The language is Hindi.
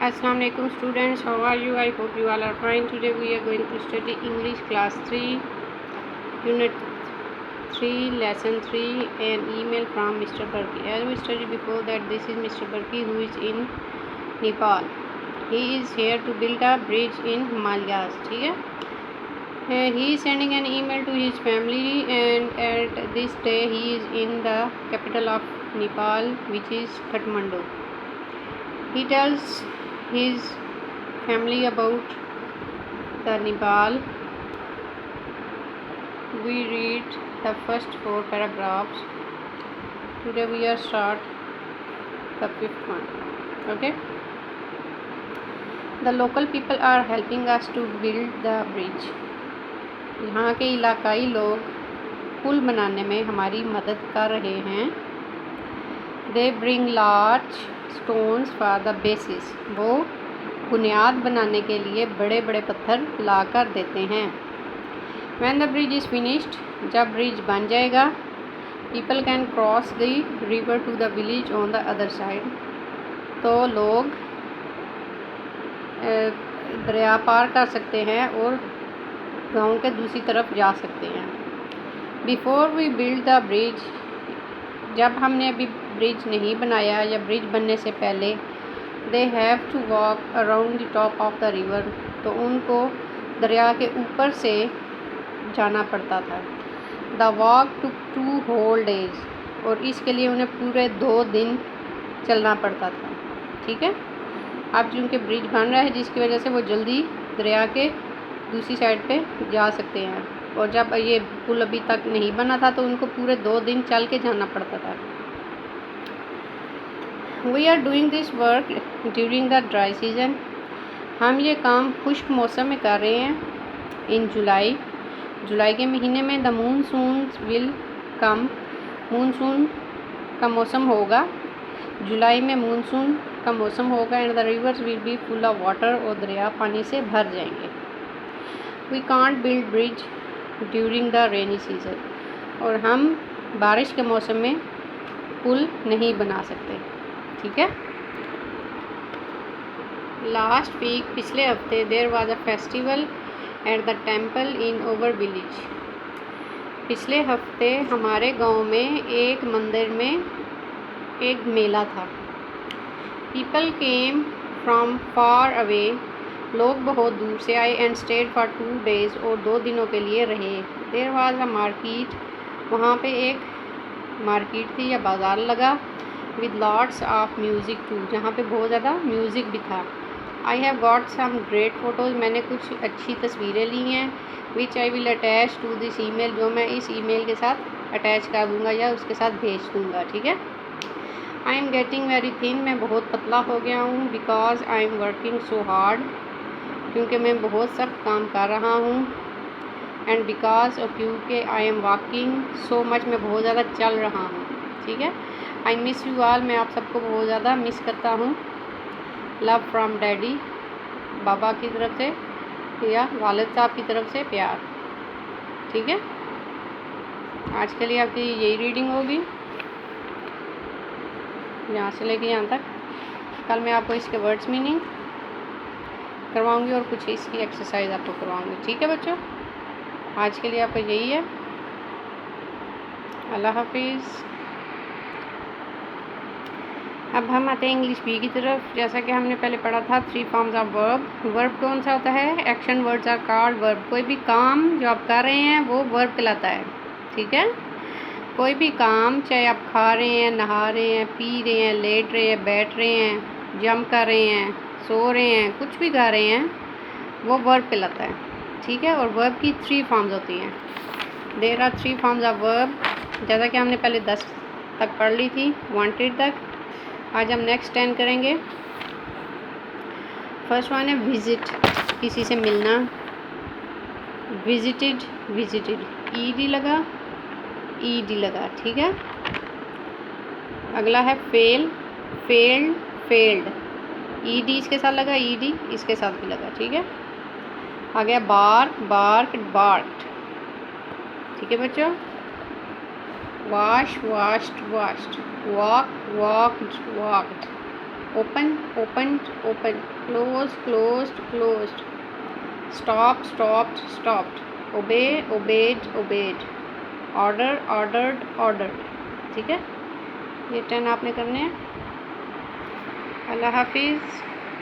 Assalamu alaikum students, how are you? I hope you all are fine. Today we are going to study English class 3 unit 3 lesson 3 an email from Mr. Burki. As we studied before that, this is Mr. Burki who is in Nepal. He is here to build a bridge in Himalayas. ठीक है, he is sending an email to his family, and at this day he is in the capital of Nepal, which is Kathmandu. He tells his family about the Nepal. We read the first 4 paragraphs. Today we are start the 5th one. Okay. The local people are helping us to build the bridge. यहाँ के इलाकाई लोग पुल बनाने में हमारी मदद कर रहे हैं. They bring large stones for the basis. वो बुनियाद बनाने के लिए बड़े बड़े पत्थर ला कर देते हैं. When the bridge is finished, जब ब्रिज बन जाएगा, people can cross the river to the village on the other side. तो लोग दरिया पार कर सकते हैं और गांव के दूसरी तरफ जा सकते हैं. Before we build the bridge, जब हमने अभी ब्रिज नहीं बनाया या ब्रिज बनने से पहले, they have to walk around the top of the river. तो उनको दरिया के ऊपर से जाना पड़ता था. The walk took 2 whole days. और इसके लिए उन्हें पूरे 2 दिन चलना पड़ता था. ठीक है. अब चूँकि ब्रिज बन रहा है, जिसकी वजह से वो जल्दी दरिया के दूसरी साइड पे जा सकते हैं. और जब ये पुल अभी तक नहीं बना था तो उनको पूरे 2 दिन चल के जाना पड़ता था. We are doing this work during the dry season. हम ये काम खुश्क मौसम में कर रहे हैं. In जुलाई के महीने में the monsoons will come. Monsoon का मौसम होगा. जुलाई में मानसून का मौसम होगा and the rivers will be full of water. और दरिया पानी से भर जाएंगे. We can't build bridge during the rainy season. और हम बारिश के मौसम में पुल नहीं बना सकते. ठीक है. लास्ट वीक, पिछले हफ्ते, there was a festival at the temple in over village. पिछले हफ्ते हमारे गांव में एक मंदिर में एक मेला था. People came from far away. लोग बहुत दूर से आए एंड स्टेड फॉर 2 days. और 2 दिनों के लिए रहे. There was a market. वहाँ पे एक मार्केट थी या बाज़ार लगा. With lots of music too. जहाँ पे बहुत ज़्यादा म्यूज़िक भी था. I have got some great photos. मैंने कुछ अच्छी तस्वीरें ली हैं. Which I will attach to this email. जो मैं इस ईमेल के साथ अटैच कर दूँगा या उसके साथ भेज दूँगा. ठीक है. I am getting very thin. मैं बहुत पतला हो गया हूँ. Because I am working so hard. क्योंकि मैं बहुत सख्त काम कर रहा हूँ. एंड बिकॉज और क्योंकि I am walking so much. मैं बहुत ज़्यादा चल रहा हूँ. ठीक है. I miss you all. मैं आप सबको बहुत ज़्यादा मिस करता हूँ. Love from daddy. बाबा की तरफ से या वालिद साहब की तरफ से प्यार. ठीक है. आज के लिए आपकी यही रीडिंग होगी, यहाँ से लेके यहाँ तक. कल मैं आपको इसके वर्ड्स मीनिंग करवाऊँगी और कुछ इसकी एक्सरसाइज आपको करवाऊँगी. ठीक है बच्चों. आज के लिए आपका यही है. अल्लाह हाफिज़. अब हम आते हैं इंग्लिश बी की तरफ. जैसा कि हमने पहले पढ़ा था 3 फॉर्म्स ऑफ वर्ब. वर्ब कौन सा होता है? Action words are called verb. कोई भी काम जो आप कर रहे हैं वो वर्ब कहलाता है. ठीक है. कोई भी काम, चाहे आप खा रहे हैं, नहा रहे हैं, पी रहे हैं, लेट रहे हैं, बैठ रहे हैं, जंप कर रहे हैं, सो रहे हैं, कुछ भी कर रहे हैं, वो वर्ब कहलाता है. ठीक है. और वर्ब की 3 फॉर्म्स होती हैं. There are 3 forms of verb. जैसा कि हमने पहले 10 तक पढ़ ली थी, वांटेड तक. आज हम नेक्स्ट 10 करेंगे. फर्स्ट वन है विजिट. किसी से मिलना. विजिटेड. ईडी लगा. ठीक है. अगला है फेल. फेल्ड. ईडी इसके साथ लगा. ईडी इसके साथ भी लगा. ठीक है. आ गया बार्क्ड. ठीक है बच्चों. Wash, washed, walked. Open opened open, close closed closed, stop stopped stopped, obey obeyed obeyed, order ordered ordered. ठीक है, ये 10 आपने करने हैं। अल्लाह हाफिज़।